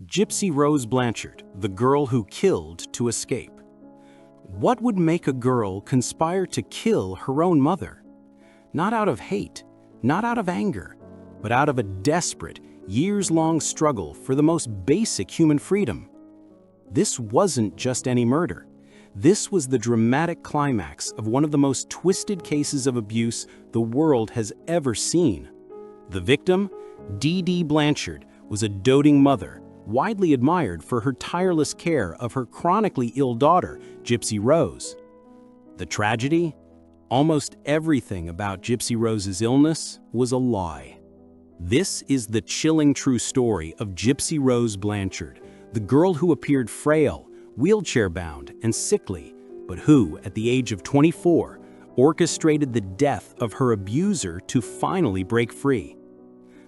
Gypsy Rose Blanchard, the girl who killed to escape. What would make a girl conspire to kill her own mother? Not out of hate, not out of anger, but out of a desperate, years-long struggle for the most basic human freedom. This wasn't just any murder. This was the dramatic climax of one of the most twisted cases of abuse the world has ever seen. The victim, Dee Dee Blanchard, was a doting mother, widely admired for her tireless care of her chronically ill daughter, Gypsy Rose. The tragedy? Almost everything about Gypsy Rose's illness was a lie. This is the chilling true story of Gypsy Rose Blanchard, the girl who appeared frail, wheelchair-bound, and sickly, but who, at the age of 24, orchestrated the death of her abuser to finally break free.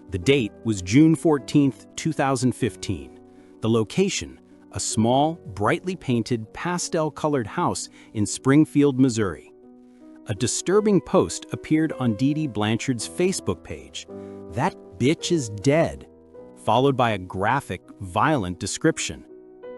The date was June 14, 2015. The location, a small, brightly painted, pastel-colored house in Springfield, Missouri. A disturbing post appeared on Dee Dee Blanchard's Facebook page. "That bitch is dead," followed by a graphic, violent description.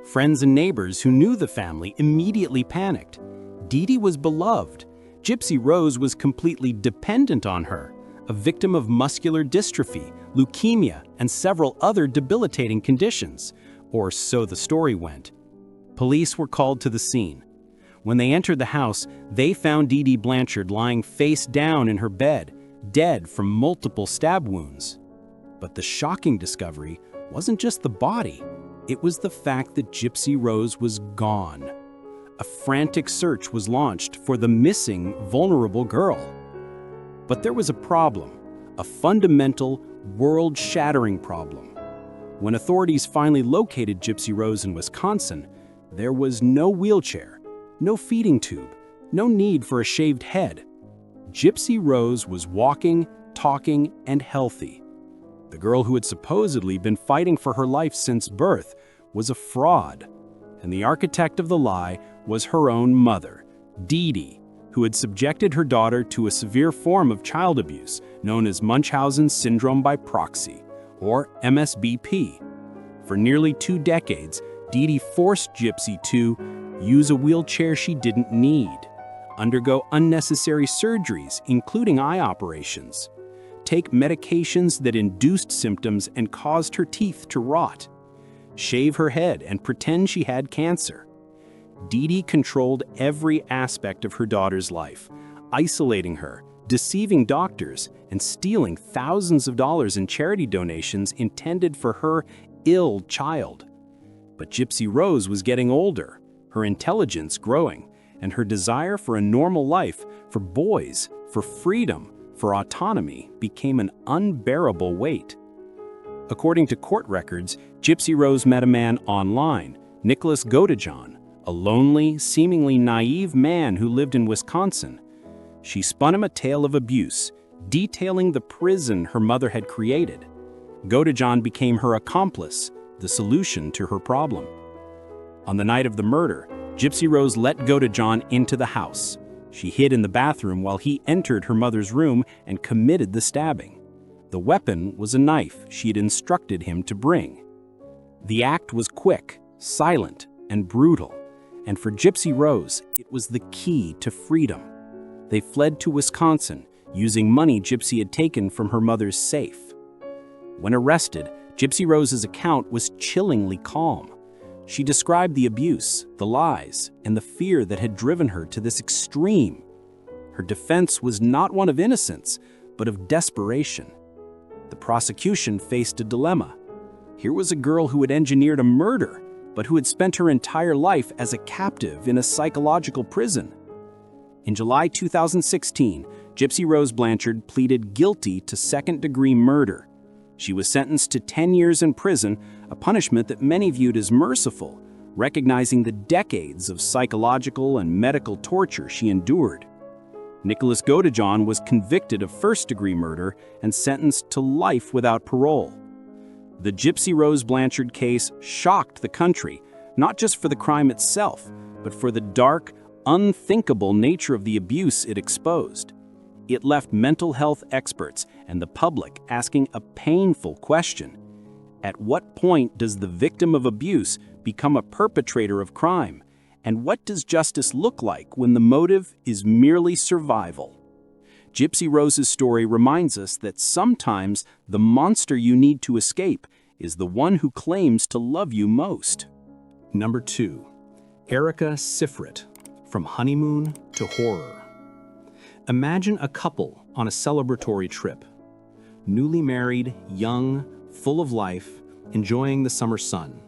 Friends and neighbors who knew the family immediately panicked. Dee Dee was beloved. Gypsy Rose was completely dependent on her, a victim of muscular dystrophy, leukemia, and several other debilitating conditions, or so the story went. Police were called to the scene. When they entered the house, they found Dee Dee Blanchard lying face down in her bed, dead from multiple stab wounds. But the shocking discovery wasn't just the body. It was the fact that Gypsy Rose was gone. A frantic search was launched for the missing, vulnerable girl. But there was a problem, a fundamental, world-shattering problem. When authorities finally located Gypsy Rose in Wisconsin, there was no wheelchair, no feeding tube, no need for a shaved head. Gypsy Rose was walking, talking, and healthy. The girl who had supposedly been fighting for her life since birth was a fraud, and the architect of the lie was her own mother, Dee Dee, who had subjected her daughter to a severe form of child abuse known as Munchausen syndrome by proxy, or MSBP. For nearly 2 decades, Dee Dee forced Gypsy to use a wheelchair she didn't need, undergo unnecessary surgeries, including eye operations, take medications that induced symptoms and caused her teeth to rot, shave her head and pretend she had cancer. Dee Dee controlled every aspect of her daughter's life, isolating her, deceiving doctors, and stealing thousands of dollars in charity donations intended for her ill child. But Gypsy Rose was getting older, her intelligence growing, and her desire for a normal life, for boys, for freedom, for autonomy became an unbearable weight. According to court records, Gypsy Rose met a man online, Nicholas Godejohn, a lonely, seemingly naive man who lived in Wisconsin. She spun him a tale of abuse, detailing the prison her mother had created. Godejohn became her accomplice, the solution to her problem. On the night of the murder, Gypsy Rose let Godejohn into the house. She hid in the bathroom while he entered her mother's room and committed the stabbing. The weapon was a knife she had instructed him to bring. The act was quick, silent, and brutal, and for Gypsy Rose, it was the key to freedom. They fled to Wisconsin, using money Gypsy had taken from her mother's safe. When arrested, Gypsy Rose's account was chillingly calm. She described the abuse, the lies, and the fear that had driven her to this extreme. Her defense was not one of innocence, but of desperation. The prosecution faced a dilemma. Here was a girl who had engineered a murder, but who had spent her entire life as a captive in a psychological prison. In July 2016, Gypsy Rose Blanchard pleaded guilty to second-degree murder. She was sentenced to 10 years in prison, a punishment that many viewed as merciful, recognizing the decades of psychological and medical torture she endured. Nicholas Godejohn was convicted of first-degree murder and sentenced to life without parole. The Gypsy Rose Blanchard case shocked the country, not just for the crime itself, but for the dark, unthinkable nature of the abuse it exposed. It left mental health experts and the public asking a painful question. At what point does the victim of abuse become a perpetrator of crime? And what does justice look like when the motive is merely survival? Gypsy Rose's story reminds us that sometimes the monster you need to escape is the one who claims to love you most. Number 2. Erica Sifrit, From Honeymoon to Horror. Imagine a couple on a celebratory trip. Newly married, young, full of life, enjoying the summer sun.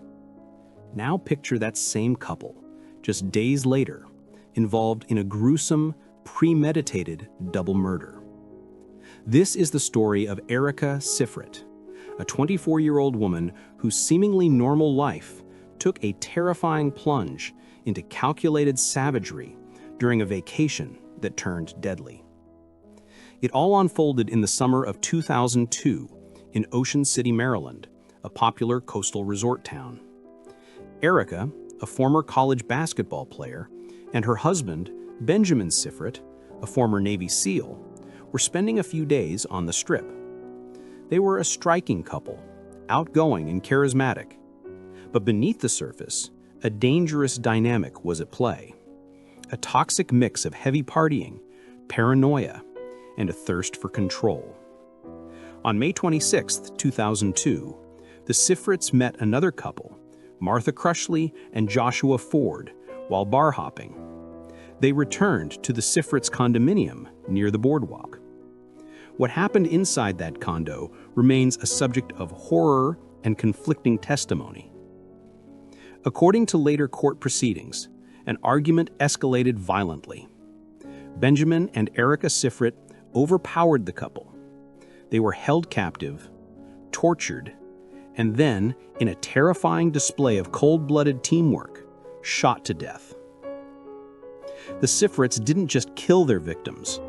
Now picture that same couple, just days later, involved in a gruesome, premeditated double murder. This is the story of Erica Sifrit, a 24-year-old woman whose seemingly normal life took a terrifying plunge into calculated savagery during a vacation that turned deadly. It all unfolded in the summer of 2002 in Ocean City, Maryland, a popular coastal resort town. Erica, a former college basketball player, and her husband, Benjamin Sifrit, a former Navy SEAL, were spending a few days on the Strip. They were a striking couple, outgoing and charismatic. But beneath the surface, a dangerous dynamic was at play. A toxic mix of heavy partying, paranoia, and a thirst for control. On May 26, 2002, the Sifrits met another couple, Martha Crushley and Joshua Ford, while bar hopping. They returned to the Sifrits' condominium near the boardwalk. What happened inside that condo remains a subject of horror and conflicting testimony. According to later court proceedings, an argument escalated violently. Benjamin and Erica Sifrit overpowered the couple. They were held captive, tortured, and then, in a terrifying display of cold-blooded teamwork, shot to death. The Sifrits didn't just kill their victims,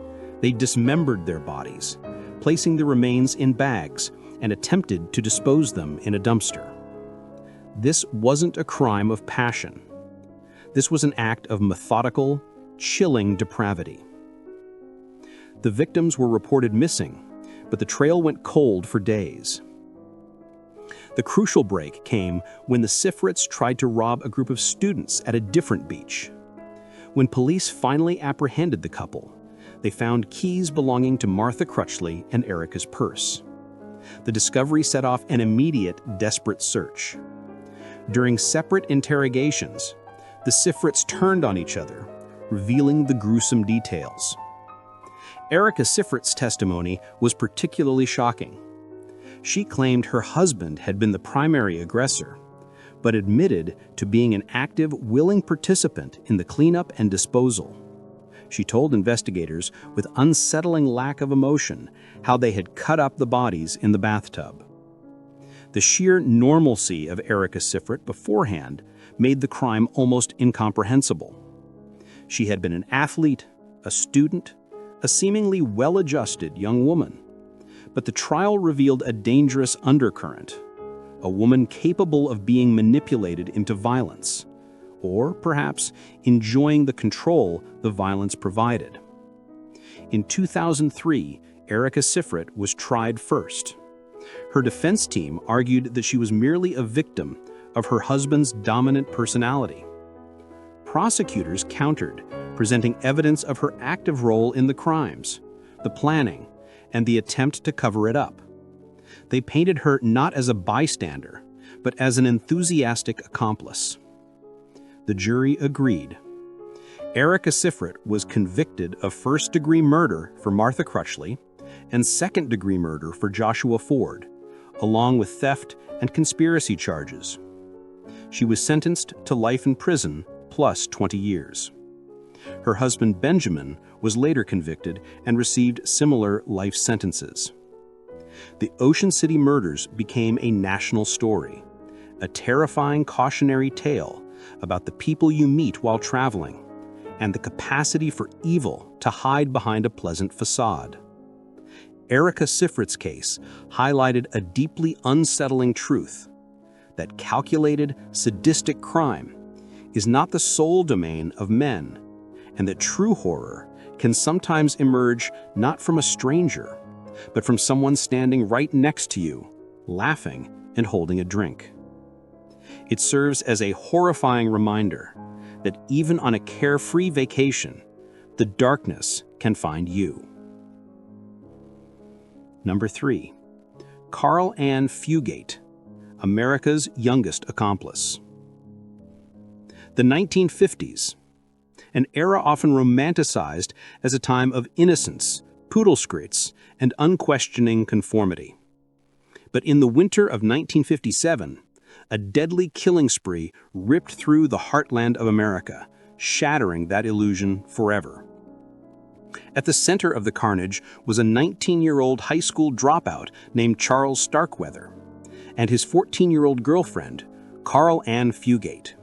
they dismembered their bodies, placing the remains in bags and attempted to dispose them in a dumpster. This wasn't a crime of passion. This was an act of methodical, chilling depravity. The victims were reported missing, but the trail went cold for days. The crucial break came when the Sifrits tried to rob a group of students at a different beach. When police finally apprehended the couple, they found keys belonging to Martha Crutchley and Erica's purse. The discovery set off an immediate, desperate search. During separate interrogations, the Sifrits turned on each other, revealing the gruesome details. Erica Sifrit's testimony was particularly shocking. She claimed her husband had been the primary aggressor, but admitted to being an active, willing participant in the cleanup and disposal. She told investigators with unsettling lack of emotion how they had cut up the bodies in the bathtub. The sheer normalcy of Erica Sifrit beforehand made the crime almost incomprehensible. She had been an athlete, a student, a seemingly well-adjusted young woman. But the trial revealed a dangerous undercurrent, a woman capable of being manipulated into violence, or perhaps enjoying the control the violence provided. In 2003, Erica Sifrit was tried first. Her defense team argued that she was merely a victim of her husband's dominant personality. Prosecutors countered, presenting evidence of her active role in the crimes, the planning, and the attempt to cover it up. They painted her not as a bystander, but as an enthusiastic accomplice. The jury agreed. Erica Sifrit was convicted of first-degree murder for Martha Crutchley and second-degree murder for Joshua Ford, along with theft and conspiracy charges. She was sentenced to life in prison plus 20 years. Her husband Benjamin was later convicted and received similar life sentences. The Ocean City murders became a national story, a terrifying cautionary tale about the people you meet while traveling and the capacity for evil to hide behind a pleasant facade. Erica Sifrit's case highlighted a deeply unsettling truth: that calculated, sadistic crime is not the sole domain of men, and that true horror can sometimes emerge not from a stranger, but from someone standing right next to you, laughing and holding a drink. It serves as a horrifying reminder that even on a carefree vacation, the darkness can find you. Number 3. Carl Ann Fugate, America's youngest accomplice. The 1950s, an era often romanticized as a time of innocence, poodle-skirts, and unquestioning conformity. But in the winter of 1957, a deadly killing spree ripped through the heartland of America, shattering that illusion forever. At the center of the carnage was a 19-year-old high school dropout named Charles Starkweather and his 14-year-old girlfriend, Carl Ann Fugate.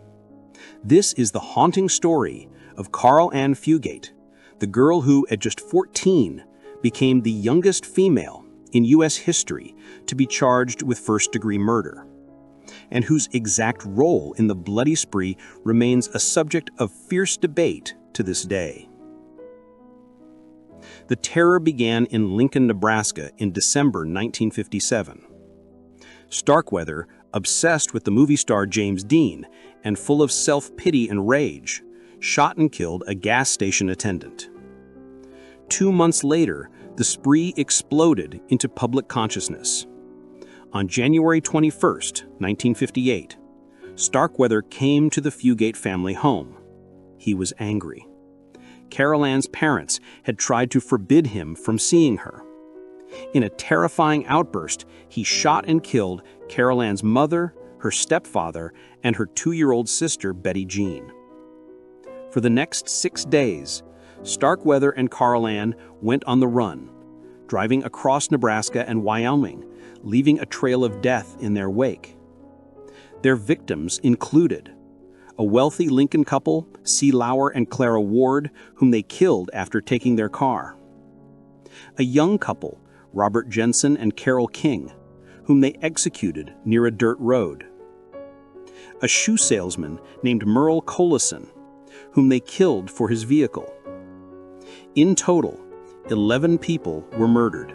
This is the haunting story of Carl Ann Fugate, the girl who, at just 14, became the youngest female in U.S. history to be charged with first-degree murder, and whose exact role in the bloody spree remains a subject of fierce debate to this day. The terror began in Lincoln, Nebraska in December 1957. Starkweather, obsessed with the movie star James Dean and full of self-pity and rage, shot and killed a gas station attendant. 2 months later, the spree exploded into public consciousness. On January 21, 1958, Starkweather came to the Fugate family home. He was angry. Carol Ann's parents had tried to forbid him from seeing her. In a terrifying outburst, he shot and killed Carol Ann's mother, her stepfather, and her 2-year-old sister, Betty Jean. For the next 6 days, Starkweather and Carl Ann went on the run, driving across Nebraska and Wyoming, leaving a trail of death in their wake. Their victims included a wealthy Lincoln couple, C. Lauer and Clara Ward, whom they killed after taking their car. A young couple, Robert Jensen and Carol King, whom they executed near a dirt road. A shoe salesman named Merle Collison, whom they killed for his vehicle. In total, 11 people were murdered.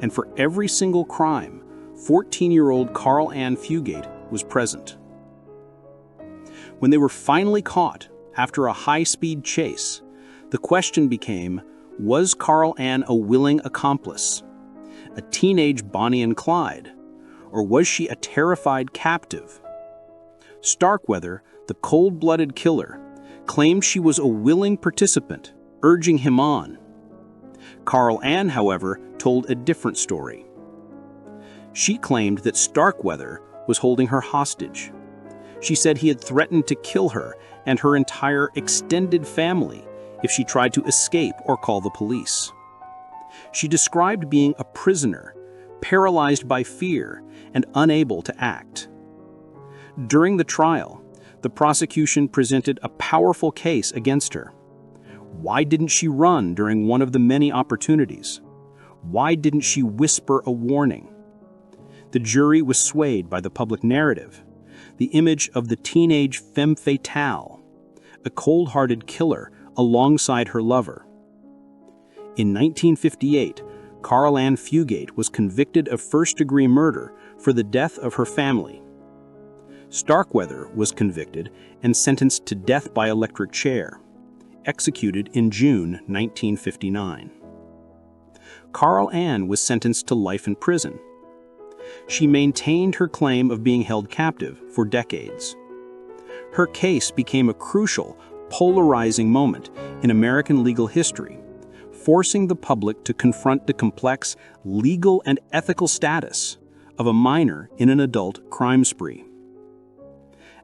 And for every single crime, 14-year-old Carl Ann Fugate was present. When they were finally caught after a high-speed chase, the question became, was Carl Ann a willing accomplice, a teenage Bonnie and Clyde, or was she a terrified captive? Starkweather, the cold-blooded killer, claimed she was a willing participant, urging him on. Carl Ann, however, told a different story. She claimed that Starkweather was holding her hostage. She said he had threatened to kill her and her entire extended family if she tried to escape or call the police. She described being a prisoner, paralyzed by fear and unable to act. During the trial, the prosecution presented a powerful case against her. Why didn't she run during one of the many opportunities? Why didn't she whisper a warning? The jury was swayed by the public narrative, the image of the teenage femme fatale, a cold-hearted killer alongside her lover. In 1958, Carl Ann Fugate was convicted of first-degree murder for the death of her family. Starkweather was convicted and sentenced to death by electric chair, executed in June 1959. Carl Ann was sentenced to life in prison. She maintained her claim of being held captive for decades. Her case became a crucial, polarizing moment in American legal history, forcing the public to confront the complex legal and ethical status of a minor in an adult crime spree.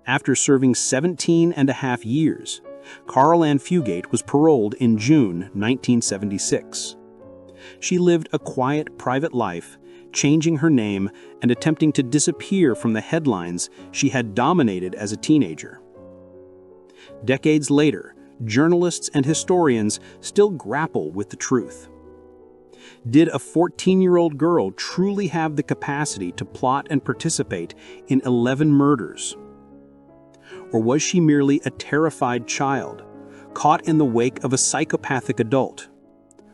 After serving 17.5 years, Carl Ann Fugate was paroled in June 1976. She lived a quiet, private life, changing her name and attempting to disappear from the headlines she had dominated as a teenager. Decades later, journalists and historians still grapple with the truth. Did a 14-year-old girl truly have the capacity to plot and participate in 11 murders? Or was she merely a terrified child, caught in the wake of a psychopathic adult,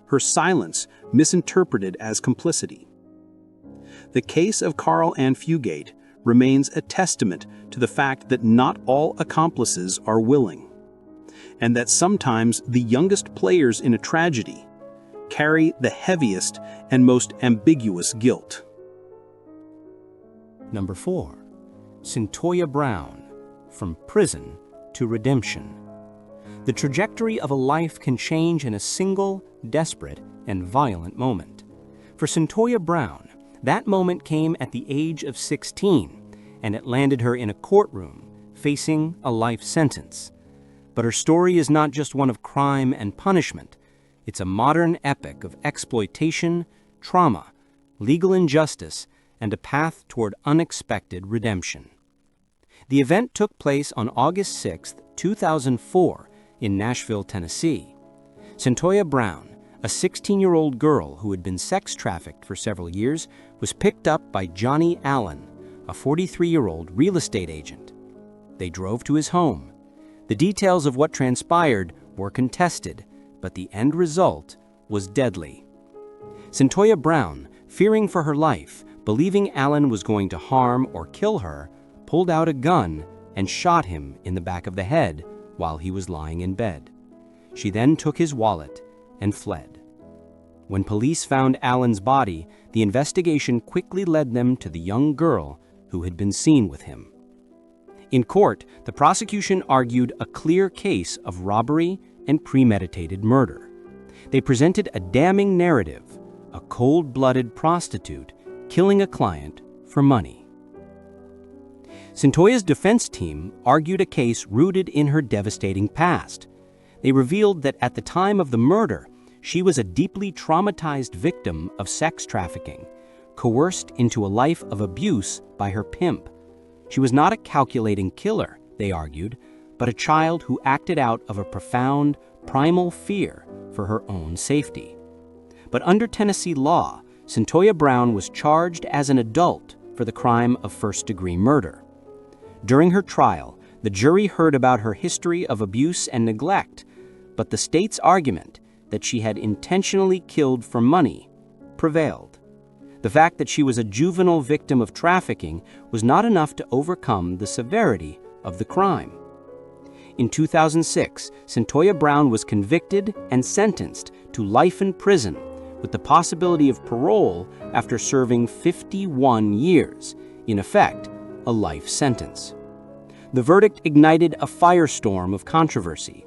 her silence misinterpreted as complicity? The case of Carl and Fugate remains a testament to the fact that not all accomplices are willing, and that sometimes the youngest players in a tragedy carry the heaviest and most ambiguous guilt. Number 4. Cyntoia Brown, From Prison to Redemption. The trajectory of a life can change in a single, desperate, and violent moment. For Cyntoia Brown, that moment came at the age of 16, and it landed her in a courtroom, facing a life sentence. But her story is not just one of crime and punishment. It's a modern epic of exploitation, trauma, legal injustice, and a path toward unexpected redemption. The event took place on August 6, 2004, in Nashville, Tennessee. Cyntoia Brown, a 16-year-old girl who had been sex trafficked for several years, was picked up by Johnny Allen, a 43-year-old real estate agent. They drove to his home. The details of what transpired were contested, but the end result was deadly. Cyntoia Brown, fearing for her life, believing Allen was going to harm or kill her, pulled out a gun and shot him in the back of the head while he was lying in bed. She then took his wallet and fled. When police found Allen's body, the investigation quickly led them to the young girl who had been seen with him. In court, the prosecution argued a clear case of robbery and premeditated murder. They presented a damning narrative, a cold-blooded prostitute killing a client for money. Cyntoia's defense team argued a case rooted in her devastating past. They revealed that at the time of the murder, she was a deeply traumatized victim of sex trafficking, coerced into a life of abuse by her pimp. She was not a calculating killer, they argued, but a child who acted out of a profound, primal fear for her own safety. But under Tennessee law, Cyntoia Brown was charged as an adult for the crime of first-degree murder. During her trial, the jury heard about her history of abuse and neglect, but the state's argument that she had intentionally killed for money prevailed. The fact that she was a juvenile victim of trafficking was not enough to overcome the severity of the crime. In 2006, Cyntoia Brown was convicted and sentenced to life in prison with the possibility of parole after serving 51 years, in effect, a life sentence. The verdict ignited a firestorm of controversy.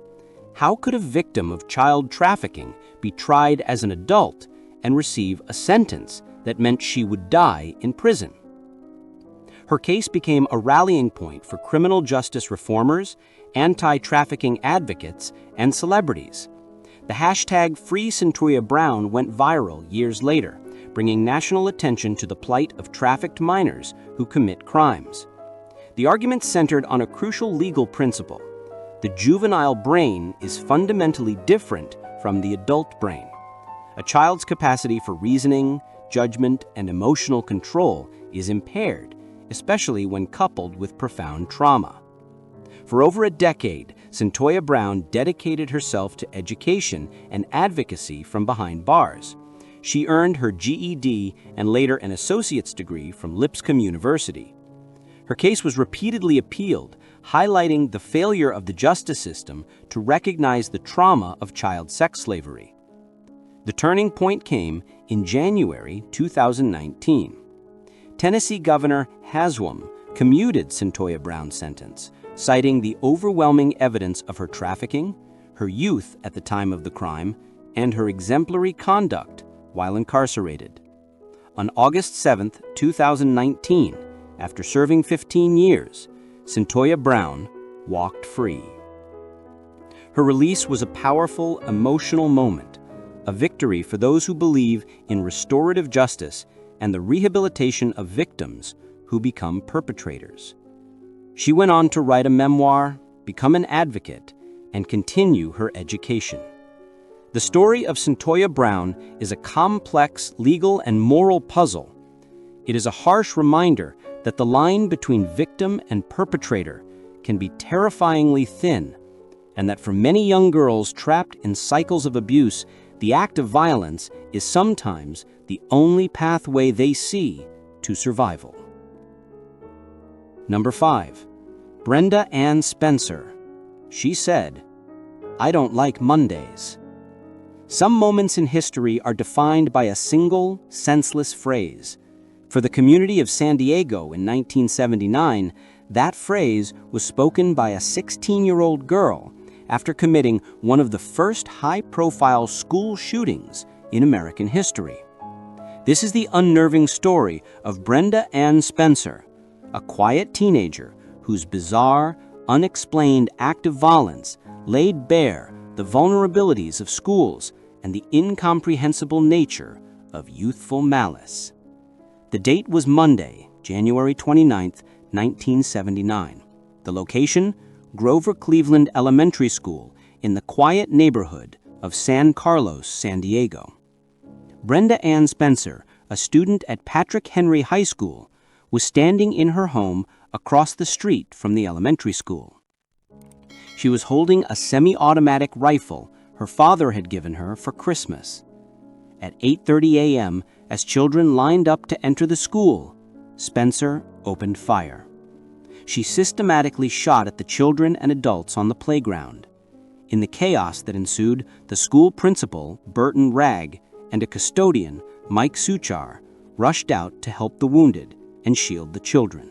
How could a victim of child trafficking be tried as an adult and receive a sentence that meant she would die in prison? Her case became a rallying point for criminal justice reformers, anti-trafficking advocates, and celebrities. The hashtag #FreeCyntoiaBrown went viral years later, bringing national attention to the plight of trafficked minors who commit crimes. The argument centered on a crucial legal principle. The juvenile brain is fundamentally different from the adult brain. A child's capacity for reasoning, judgment, and emotional control is impaired, especially when coupled with profound trauma. For over a decade, Cyntoia Brown dedicated herself to education and advocacy from behind bars. She earned her GED and later an associate's degree from Lipscomb University. Her case was repeatedly appealed, highlighting the failure of the justice system to recognize the trauma of child sex slavery. The turning point came in January 2019. Tennessee Governor Haslam commuted Cyntoia Brown's sentence, citing the overwhelming evidence of her trafficking, her youth at the time of the crime, and her exemplary conduct while incarcerated. On August 7, 2019, after serving 15 years, Cyntoia Brown walked free. Her release was a powerful, emotional moment, a victory for those who believe in restorative justice and the rehabilitation of victims who become perpetrators. She went on to write a memoir, become an advocate, and continue her education. The story of Cyntoia Brown is a complex legal and moral puzzle. It is a harsh reminder that the line between victim and perpetrator can be terrifyingly thin, and that for many young girls trapped in cycles of abuse, the act of violence is sometimes the only pathway they see to survival. Number 5. Brenda Ann Spencer. She said, "I don't like Mondays." Some moments in history are defined by a single, senseless phrase. For the community of San Diego in 1979, that phrase was spoken by a 16-year-old girl after committing one of the first high-profile school shootings in American history. This is the unnerving story of Brenda Ann Spencer, a quiet teenager whose bizarre, unexplained act of violence laid bare the vulnerabilities of schools and the incomprehensible nature of youthful malice. The date was Monday, January 29, 1979. The location, Grover Cleveland Elementary School in the quiet neighborhood of San Carlos, San Diego. Brenda Ann Spencer, a student at Patrick Henry High School, was standing in her home across the street from the elementary school. She was holding a semi-automatic rifle her father had given her for Christmas. At 8:30 a.m., as children lined up to enter the school, Spencer opened fire. She systematically shot at the children and adults on the playground. In the chaos that ensued, the school principal, Burton Ragg, and a custodian, Mike Suchar, rushed out to help the wounded and shield the children.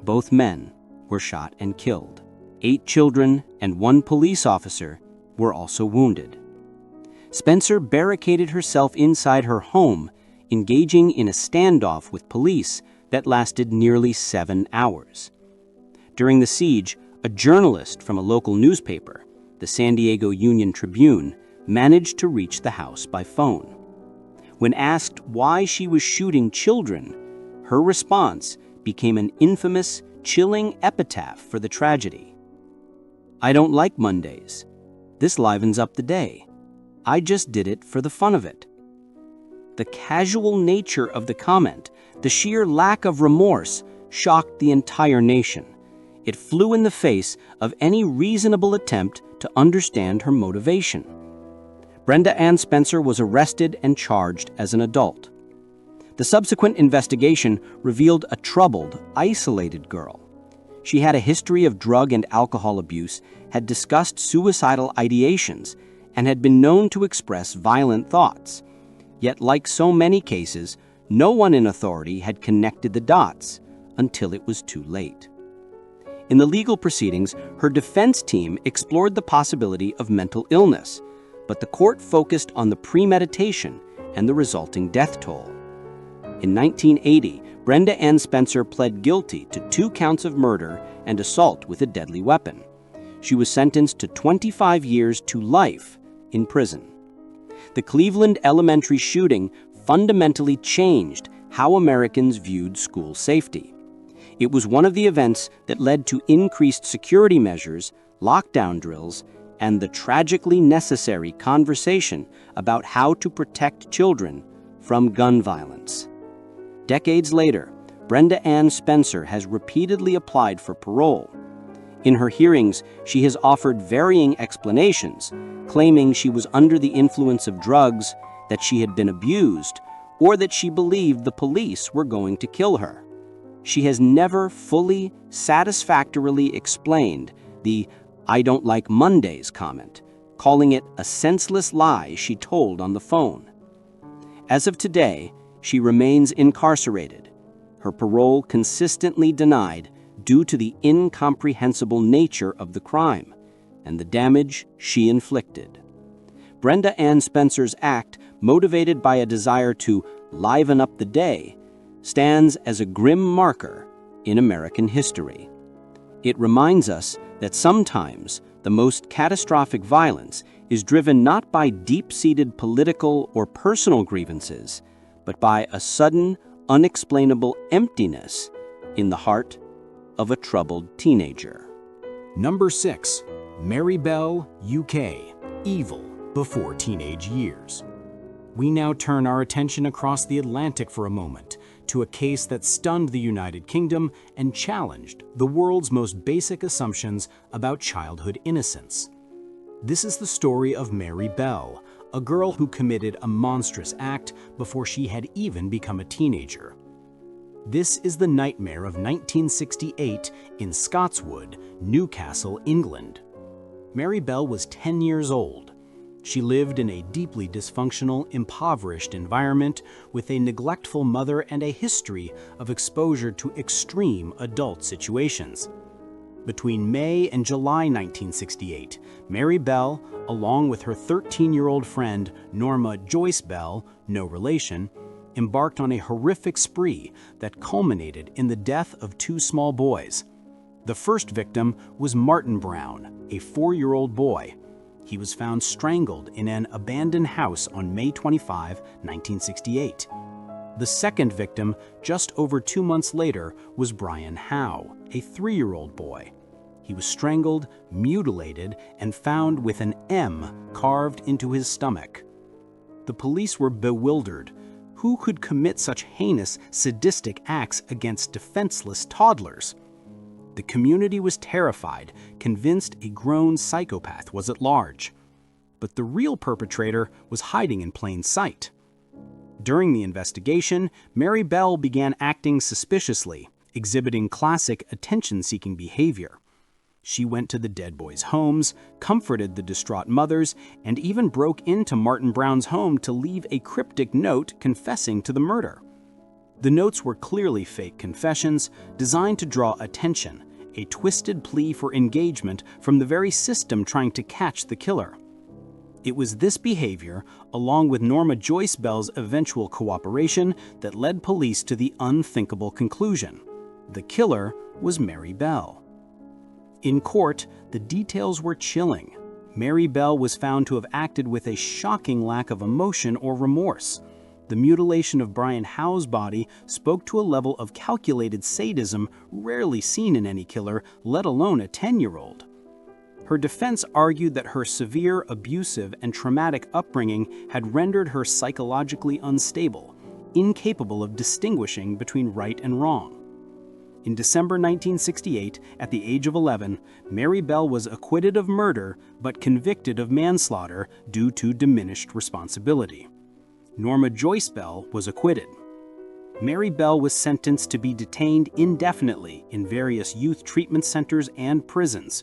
Both men were shot and killed. 8 children and 1 police officer were also wounded. Spencer barricaded herself inside her home, engaging in a standoff with police that lasted nearly 7 hours. During the siege, a journalist from a local newspaper, the San Diego Union Tribune, managed to reach the house by phone. When asked why she was shooting children, her response became an infamous, chilling epitaph for the tragedy. "I don't like Mondays. This livens up the day. I just did it for the fun of it." The casual nature of the comment, the sheer lack of remorse, shocked the entire nation. It flew in the face of any reasonable attempt to understand her motivation. Brenda Ann Spencer was arrested and charged as an adult. The subsequent investigation revealed a troubled, isolated girl. She had a history of drug and alcohol abuse, had discussed suicidal ideations, and had been known to express violent thoughts. Yet, like so many cases, no one in authority had connected the dots until it was too late. In the legal proceedings, her defense team explored the possibility of mental illness, but the court focused on the premeditation and the resulting death toll. In 1980, Brenda Ann Spencer pled guilty to 2 counts of murder and assault with a deadly weapon. She was sentenced to 25 years to life in prison. The Cleveland elementary shooting fundamentally changed how Americans viewed school safety. It was one of the events that led to increased security measures, lockdown drills, and the tragically necessary conversation about how to protect children from gun violence. Decades later, Brenda Ann Spencer has repeatedly applied for parole. In her hearings, she has offered varying explanations, claiming she was under the influence of drugs, that she had been abused, or that she believed the police were going to kill her. She has never fully, satisfactorily explained the "I don't like Mondays" comment, calling it a senseless lie she told on the phone. As of today, she remains incarcerated, her parole consistently denied due to the incomprehensible nature of the crime and the damage she inflicted. Brenda Ann Spencer's act, motivated by a desire to liven up the day, stands as a grim marker in American history. It reminds us that sometimes the most catastrophic violence is driven not by deep-seated political or personal grievances, but by a sudden, unexplainable emptiness in the heart of a troubled teenager. Number 6. Mary Bell, UK. Evil before teenage years. We now turn our attention across the Atlantic for a moment to a case that stunned the United Kingdom and challenged the world's most basic assumptions about childhood innocence. This is the story of Mary Bell, a girl who committed a monstrous act before she had even become a teenager. This is the nightmare of 1968 in Scotswood, Newcastle, England. Mary Bell was 10 years old. She lived in a deeply dysfunctional, impoverished environment with a neglectful mother and a history of exposure to extreme adult situations. Between May and July 1968, Mary Bell, along with her 13-year-old friend Norma Joyce Bell, no relation, embarked on a horrific spree that culminated in the death of two small boys. The first victim was Martin Brown, a 4-year-old boy. He was found strangled in an abandoned house on May 25, 1968. The second victim, just over 2 months later, was Brian Howe, a 3-year-old boy. He was strangled, mutilated, and found with an M carved into his stomach. The police were bewildered. Who could commit such heinous, sadistic acts against defenseless toddlers? The community was terrified, convinced a grown psychopath was at large. But the real perpetrator was hiding in plain sight. During the investigation, Mary Bell began acting suspiciously, exhibiting classic attention-seeking behavior. She went to the dead boys' homes, comforted the distraught mothers, and even broke into Martin Brown's home to leave a cryptic note confessing to the murder. The notes were clearly fake confessions designed to draw attention, a twisted plea for engagement from the very system trying to catch the killer. It was this behavior, along with Norma Joyce Bell's eventual cooperation, that led police to the unthinkable conclusion: the killer was Mary Bell. In court, the details were chilling. Mary Bell was found to have acted with a shocking lack of emotion or remorse. The mutilation of Brian Howe's body spoke to a level of calculated sadism rarely seen in any killer, let alone a 10-year-old. Her defense argued that her severe, abusive, and traumatic upbringing had rendered her psychologically unstable, incapable of distinguishing between right and wrong. In December 1968, at the age of 11, Mary Bell was acquitted of murder but convicted of manslaughter due to diminished responsibility. Norma Joyce Bell was acquitted. Mary Bell was sentenced to be detained indefinitely in various youth treatment centers and prisons.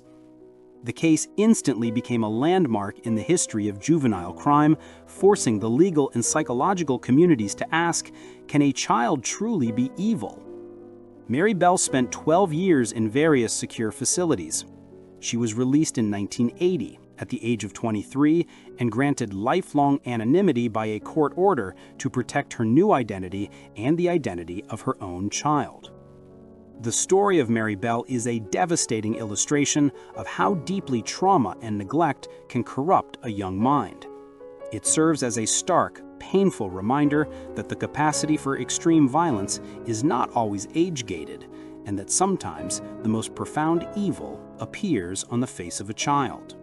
The case instantly became a landmark in the history of juvenile crime, forcing the legal and psychological communities to ask, can a child truly be evil? Mary Bell spent 12 years in various secure facilities. She was released in 1980 at the age of 23 and granted lifelong anonymity by a court order to protect her new identity and the identity of her own child. The story of Mary Bell is a devastating illustration of how deeply trauma and neglect can corrupt a young mind. It serves as a stark, painful reminder that the capacity for extreme violence is not always age-gated, and that sometimes the most profound evil appears on the face of a child.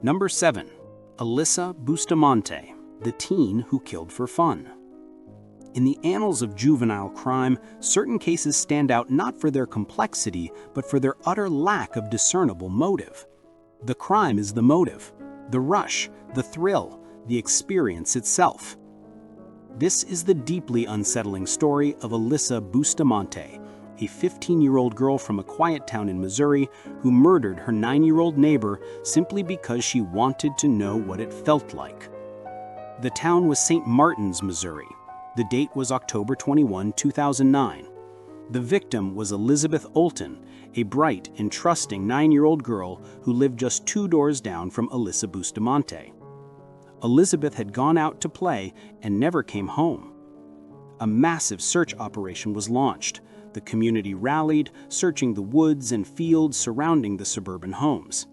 Number 7. Alyssa Bustamante, the teen who killed for fun. In the annals of juvenile crime, certain cases stand out not for their complexity, but for their utter lack of discernible motive. The crime is the motive, the rush, the thrill, the experience itself. This is the deeply unsettling story of Alyssa Bustamante, a 15-year-old girl from a quiet town in Missouri who murdered her 9-year-old neighbor simply because she wanted to know what it felt like. The town was St. Martin's, Missouri. The date was October 21, 2009. The victim was Elizabeth Olton, a bright and trusting 9-year-old girl who lived just 2 doors down from Alyssa Bustamante. Elizabeth had gone out to play and never came home. A massive search operation was launched. The community rallied, searching the woods and fields surrounding the suburban homes.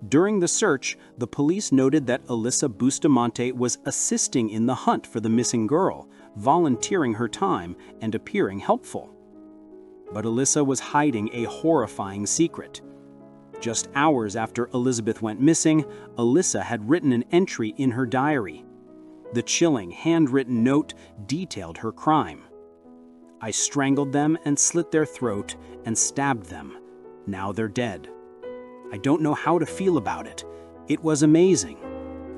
During the search, the police noted that Alyssa Bustamante was assisting in the hunt for the missing girl, volunteering her time and appearing helpful. But Alyssa was hiding a horrifying secret. Just hours after Elizabeth went missing, Alyssa had written an entry in her diary. The chilling, handwritten note detailed her crime. "I strangled them and slit their throat and stabbed them. Now they're dead. I don't know how to feel about it. It was amazing.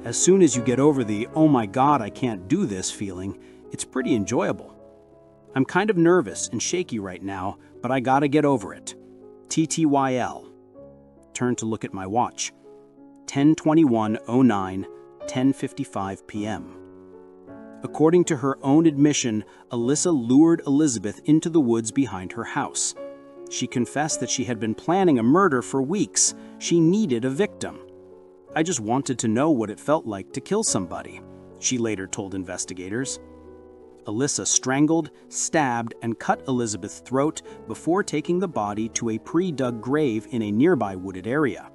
As soon as you get over the 'oh my God, I can't do this' feeling, it's pretty enjoyable. I'm kind of nervous and shaky right now, but I gotta get over it. TTYL. Turn to look at my watch. 10:21:09, 10:55 p.m. According to her own admission, Alyssa lured Elizabeth into the woods behind her house. She confessed that she had been planning a murder for weeks. She needed a victim. I just wanted to know what it felt like to kill somebody, she later told investigators. Alyssa strangled, stabbed, and cut Elizabeth's throat before taking the body to a pre-dug grave in a nearby wooded area.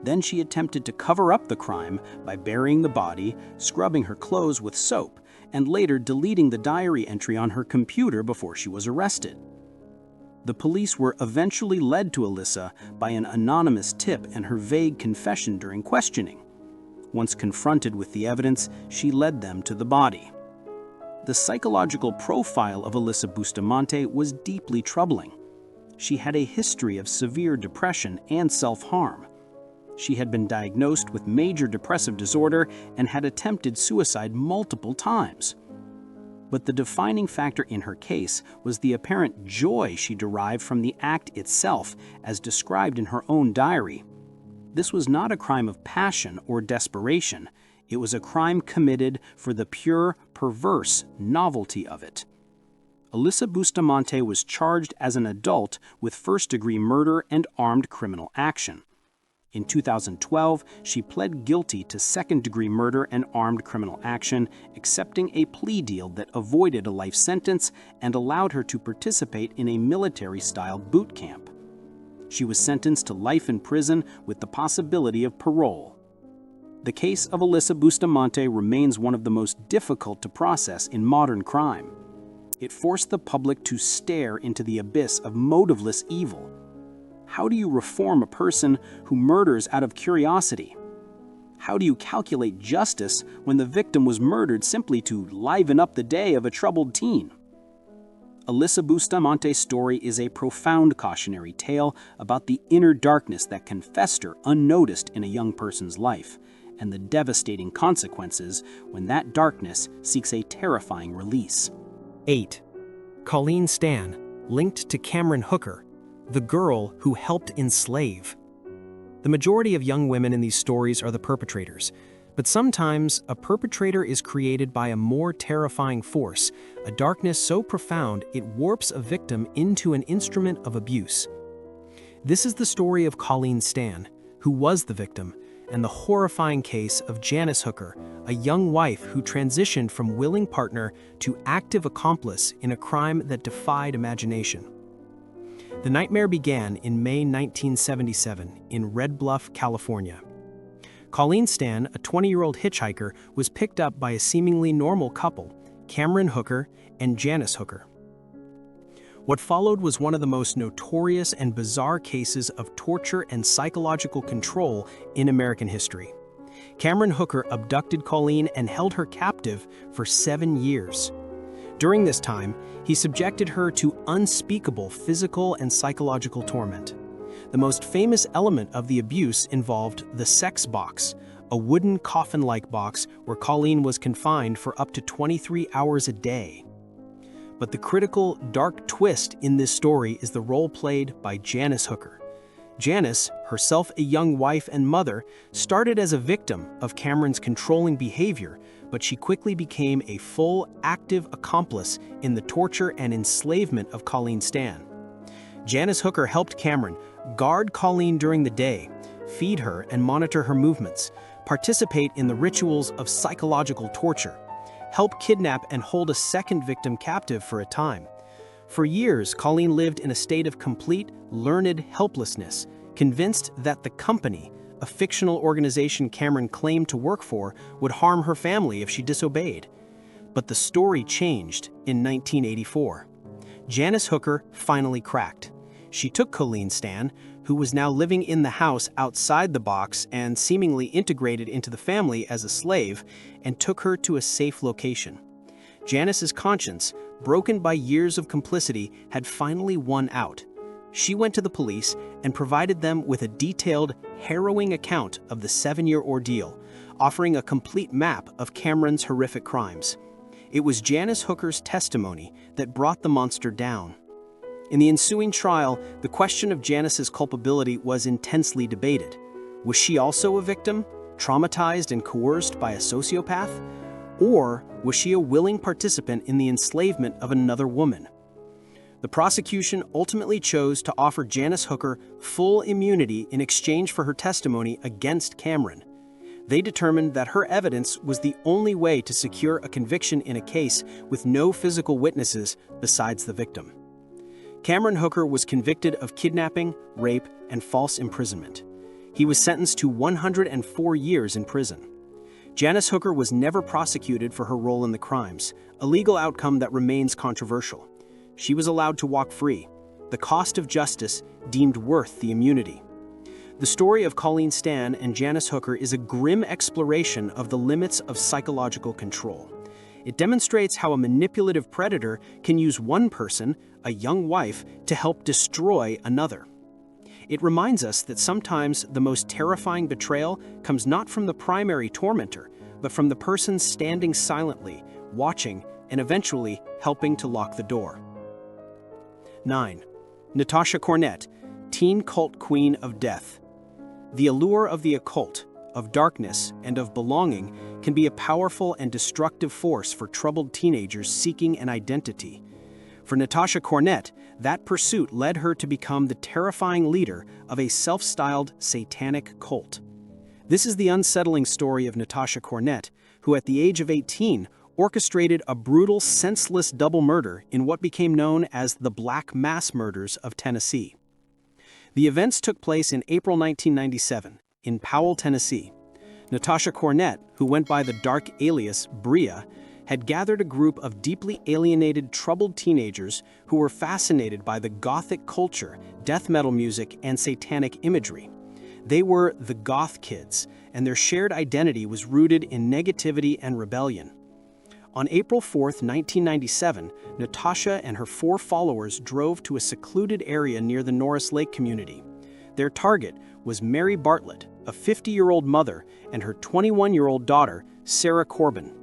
Then she attempted to cover up the crime by burying the body, scrubbing her clothes with soap, and later deleting the diary entry on her computer before she was arrested. The police were eventually led to Alyssa by an anonymous tip and her vague confession during questioning. Once confronted with the evidence, she led them to the body. The psychological profile of Alyssa Bustamante was deeply troubling. She had a history of severe depression and self-harm. She had been diagnosed with major depressive disorder and had attempted suicide multiple times. But the defining factor in her case was the apparent joy she derived from the act itself, as described in her own diary. This was not a crime of passion or desperation. It was a crime committed for the pure, perverse novelty of it. Alyssa Bustamante was charged as an adult with first-degree murder and armed criminal action. In 2012, she pled guilty to second-degree murder and armed criminal action, accepting a plea deal that avoided a life sentence and allowed her to participate in a military-style boot camp. She was sentenced to life in prison with the possibility of parole. The case of Alyssa Bustamante remains one of the most difficult to process in modern crime. It forced the public to stare into the abyss of motiveless evil. How do you reform a person who murders out of curiosity? How do you calculate justice when the victim was murdered simply to liven up the day of a troubled teen? Alyssa Bustamante's story is a profound cautionary tale about the inner darkness that can fester unnoticed in a young person's life, and the devastating consequences when that darkness seeks a terrifying release. 8. Colleen Stan, linked to Cameron Hooker, the girl who helped enslave. The majority of young women in these stories are the perpetrators, but sometimes a perpetrator is created by a more terrifying force, a darkness so profound it warps a victim into an instrument of abuse. This is the story of Colleen Stan, who was the victim, and the horrifying case of Janice Hooker, a young wife who transitioned from willing partner to active accomplice in a crime that defied imagination. The nightmare began in May 1977 in Red Bluff, California. Colleen Stan, a 20-year-old hitchhiker, was picked up by a seemingly normal couple, Cameron Hooker and Janice Hooker. What followed was one of the most notorious and bizarre cases of torture and psychological control in American history. Cameron Hooker abducted Colleen and held her captive for 7 years. During this time, he subjected her to unspeakable physical and psychological torment. The most famous element of the abuse involved the sex box, a wooden coffin-like box where Colleen was confined for up to 23 hours a day. But the critical, dark twist in this story is the role played by Janice Hooker. Janice, herself a young wife and mother, started as a victim of Cameron's controlling behavior, but she quickly became a full, active accomplice in the torture and enslavement of Colleen Stan. Janice Hooker helped Cameron guard Colleen during the day, feed her and monitor her movements, participate in the rituals of psychological torture, help kidnap and hold a second victim captive for a time. For years, Colleen lived in a state of complete, learned helplessness, convinced that the company, a fictional organization Cameron claimed to work for, would harm her family if she disobeyed. But the story changed in 1984. Janice Hooker finally cracked. She took Colleen Stan, who was now living in the house outside the box and seemingly integrated into the family as a slave, and took her to a safe location. Janice's conscience, broken by years of complicity, had finally won out. She went to the police and provided them with a detailed, harrowing account of the 7-year ordeal, offering a complete map of Cameron's horrific crimes. It was Janice Hooker's testimony that brought the monster down. In the ensuing trial, the question of Janice's culpability was intensely debated. Was she also a victim, traumatized and coerced by a sociopath? Or was she a willing participant in the enslavement of another woman? The prosecution ultimately chose to offer Janice Hooker full immunity in exchange for her testimony against Cameron. They determined that her evidence was the only way to secure a conviction in a case with no physical witnesses besides the victim. Cameron Hooker was convicted of kidnapping, rape, and false imprisonment. He was sentenced to 104 years in prison. Janice Hooker was never prosecuted for her role in the crimes, a legal outcome that remains controversial. She was allowed to walk free, the cost of justice deemed worth the immunity. The story of Colleen Stan and Janice Hooker is a grim exploration of the limits of psychological control. It demonstrates how a manipulative predator can use one person, a young wife, to help destroy another. It reminds us that sometimes the most terrifying betrayal comes not from the primary tormentor, but from the person standing silently, watching, and eventually helping to lock the door. 9. Natasha Cornett, teen cult queen of death. The allure of the occult, of darkness, and of belonging can be a powerful and destructive force for troubled teenagers seeking an identity. For Natasha Cornett, that pursuit led her to become the terrifying leader of a self-styled satanic cult. This is the unsettling story of Natasha Cornett, who at the age of 18 orchestrated a brutal, senseless double murder in what became known as the Black Mass Murders of Tennessee. The events took place in April 1997 in Powell, Tennessee. Natasha Cornett, who went by the dark alias Bria, had gathered a group of deeply alienated, troubled teenagers who were fascinated by the Gothic culture, death metal music, and satanic imagery. They were the Goth Kids, and their shared identity was rooted in negativity and rebellion. On April 4, 1997, Natasha and her 4 followers drove to a secluded area near the Norris Lake community. Their target was Mary Bartlett, a 50-year-old mother, and her 21-year-old daughter, Sarah Corbin.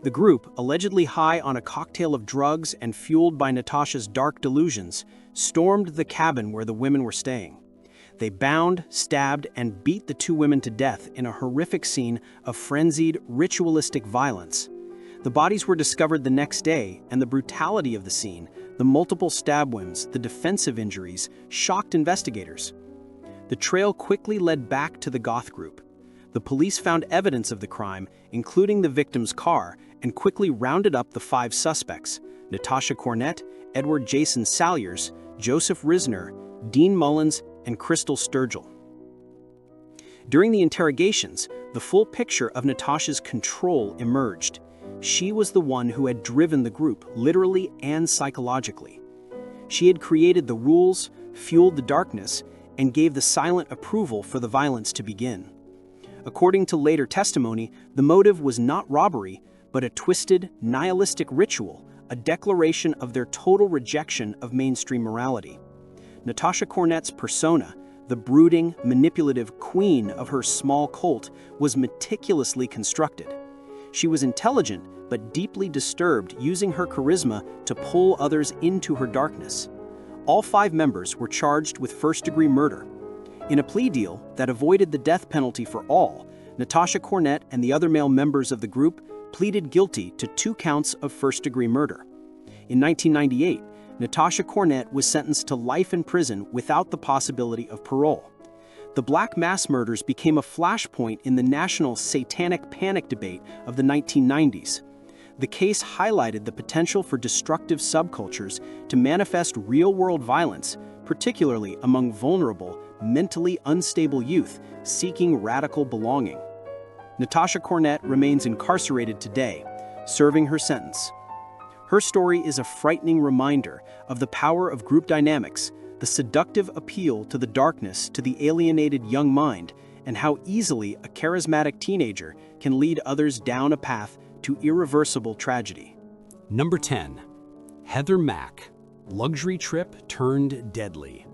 The group, allegedly high on a cocktail of drugs and fueled by Natasha's dark delusions, stormed the cabin where the women were staying. They bound, stabbed, and beat the 2 women to death in a horrific scene of frenzied, ritualistic violence. The bodies were discovered the next day, and the brutality of the scene, the multiple stab wounds, the defensive injuries, shocked investigators. The trail quickly led back to the Goth group. The police found evidence of the crime, including the victim's car, and quickly rounded up the 5 suspects: Natasha Cornett, Edward Jason Salyers, Joseph Risner, Dean Mullins, and Crystal Sturgill. During the interrogations, the full picture of Natasha's control emerged. She was the one who had driven the group, literally and psychologically. She had created the rules, fueled the darkness, and gave the silent approval for the violence to begin. According to later testimony, the motive was not robbery, but a twisted, nihilistic ritual, a declaration of their total rejection of mainstream morality. Natasha Cornett's persona, the brooding, manipulative queen of her small cult, was meticulously constructed. She was intelligent but deeply disturbed, using her charisma to pull others into her darkness. All 5 members were charged with first-degree murder. In a plea deal that avoided the death penalty for all, Natasha Cornett and the other male members of the group pleaded guilty to 2 counts of first-degree murder. In 1998, Natasha Cornett was sentenced to life in prison without the possibility of parole. The Black Mass Murders became a flashpoint in the national satanic panic debate of the 1990s. The case highlighted the potential for destructive subcultures to manifest real-world violence, particularly among vulnerable, mentally unstable youth seeking radical belonging. Natasha Cornett remains incarcerated today, serving her sentence. Her story is a frightening reminder of the power of group dynamics, the seductive appeal to the darkness to the alienated young mind, and how easily a charismatic teenager can lead others down a path to irreversible tragedy. Number 10. Heather Mack, luxury trip turned deadly.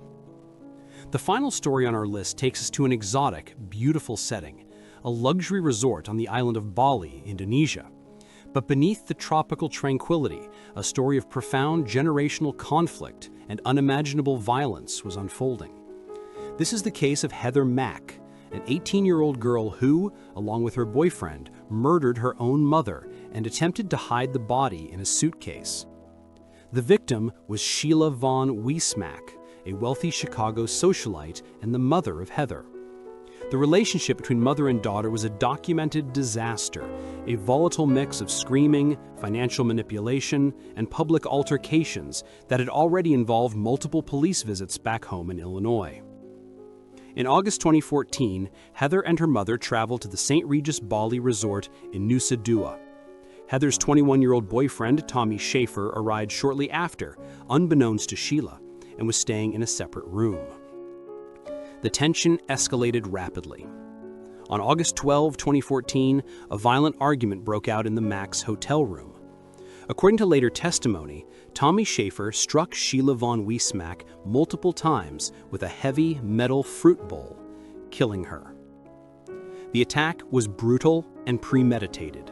The final story on our list takes us to an exotic, beautiful setting, a luxury resort on the island of Bali, Indonesia. But beneath the tropical tranquility, a story of profound generational conflict and unimaginable violence was unfolding. This is the case of Heather Mack, an 18-year-old girl who, along with her boyfriend, murdered her own mother and attempted to hide the body in a suitcase. The victim was Sheila Vaughn Wiesmack, a wealthy Chicago socialite and the mother of Heather. The relationship between mother and daughter was a documented disaster, a volatile mix of screaming, financial manipulation, and public altercations that had already involved multiple police visits back home in Illinois. In August 2014, Heather and her mother traveled to the St. Regis Bali Resort in Nusa Dua. Heather's 21-year-old boyfriend, Tommy Schaefer, arrived shortly after, unbeknownst to Sheila, and was staying in a separate room. The tension escalated rapidly. On August 12, 2014, a violent argument broke out in the Mack's hotel room. According to later testimony, Tommy Schaefer struck Sheila Vaughn Wiesmack multiple times with a heavy metal fruit bowl, killing her. The attack was brutal and premeditated.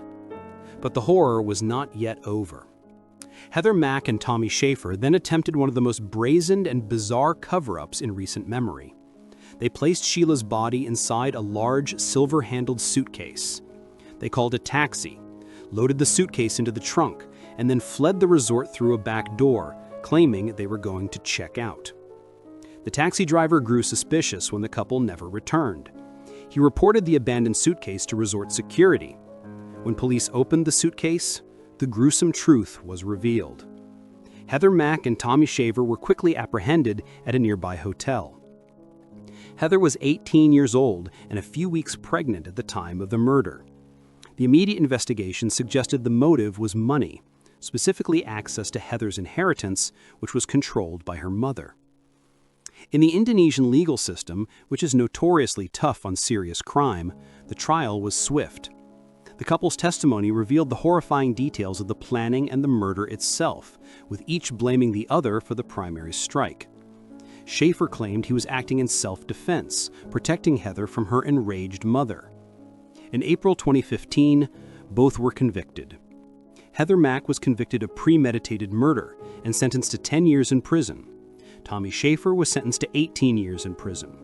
But the horror was not yet over. Heather Mack and Tommy Schaefer then attempted one of the most brazen and bizarre cover-ups in recent memory. They placed Sheila's body inside a large silver-handled suitcase. They called a taxi, loaded the suitcase into the trunk, and then fled the resort through a back door, claiming they were going to check out. The taxi driver grew suspicious when the couple never returned. He reported the abandoned suitcase to resort security. When police opened the suitcase, the gruesome truth was revealed. Heather Mack and Tommy Schaefer were quickly apprehended at a nearby hotel. Heather was 18 years old and a few weeks pregnant at the time of the murder. The immediate investigation suggested the motive was money, specifically access to Heather's inheritance, which was controlled by her mother. In the Indonesian legal system, which is notoriously tough on serious crime, the trial was swift. The couple's testimony revealed the horrifying details of the planning and the murder itself, with each blaming the other for the primary strike. Schaefer claimed he was acting in self-defense, protecting Heather from her enraged mother. In April 2015, both were convicted. Heather Mack was convicted of premeditated murder and sentenced to 10 years in prison. Tommy Schaefer was sentenced to 18 years in prison.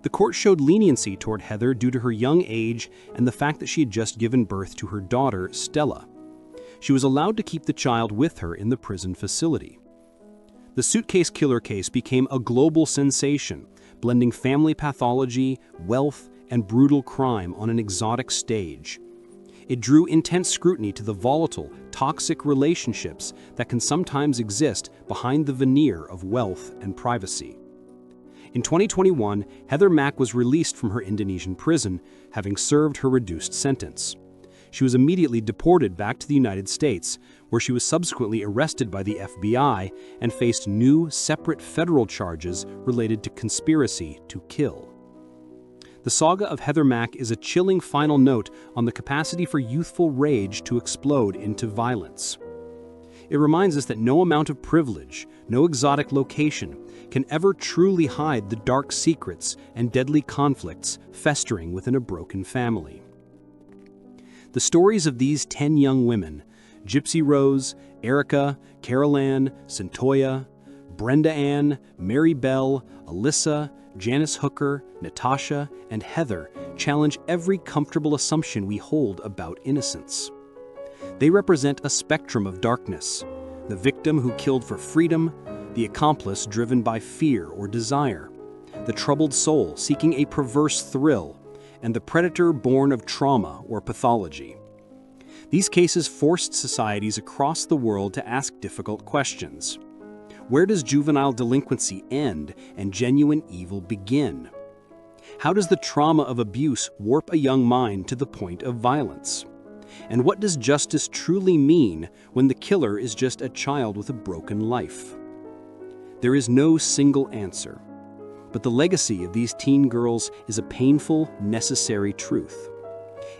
The court showed leniency toward Heather due to her young age and the fact that she had just given birth to her daughter, Stella. She was allowed to keep the child with her in the prison facility. The suitcase killer case became a global sensation, blending family pathology, wealth, and brutal crime on an exotic stage. It drew intense scrutiny to the volatile, toxic relationships that can sometimes exist behind the veneer of wealth and privacy. In 2021, Heather Mack was released from her Indonesian prison, having served her reduced sentence. She was immediately deported back to the United States, where she was subsequently arrested by the FBI and faced new, separate federal charges related to conspiracy to kill. The saga of Heather Mack is a chilling final note on the capacity for youthful rage to explode into violence. It reminds us that no amount of privilege, no exotic location, can ever truly hide the dark secrets and deadly conflicts festering within a broken family. The stories of these 10 young women, Gypsy Rose, Erica, Carol Ann, Centoya, Brenda Ann, Mary Bell, Alyssa, Janice Hooker, Natasha, and Heather challenge every comfortable assumption we hold about innocence. They represent a spectrum of darkness: the victim who killed for freedom, the accomplice driven by fear or desire, the troubled soul seeking a perverse thrill, and the predator born of trauma or pathology. These cases forced societies across the world to ask difficult questions. Where does juvenile delinquency end and genuine evil begin? How does the trauma of abuse warp a young mind to the point of violence? And what does justice truly mean when the killer is just a child with a broken life? There is no single answer, but the legacy of these teen girls is a painful, necessary truth.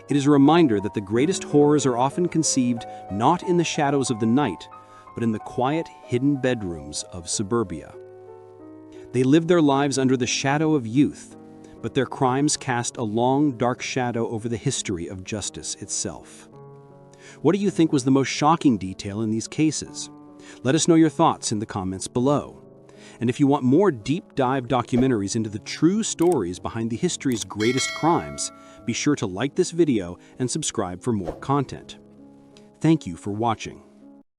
It is a reminder that the greatest horrors are often conceived not in the shadows of the night, but in the quiet, hidden bedrooms of suburbia. They lived their lives under the shadow of youth, but their crimes cast a long, dark shadow over the history of justice itself. What do you think was the most shocking detail in these cases? Let us know your thoughts in the comments below. And if you want more deep dive documentaries into the true stories behind the history's greatest crimes, be sure to like this video and subscribe for more content. Thank you for watching.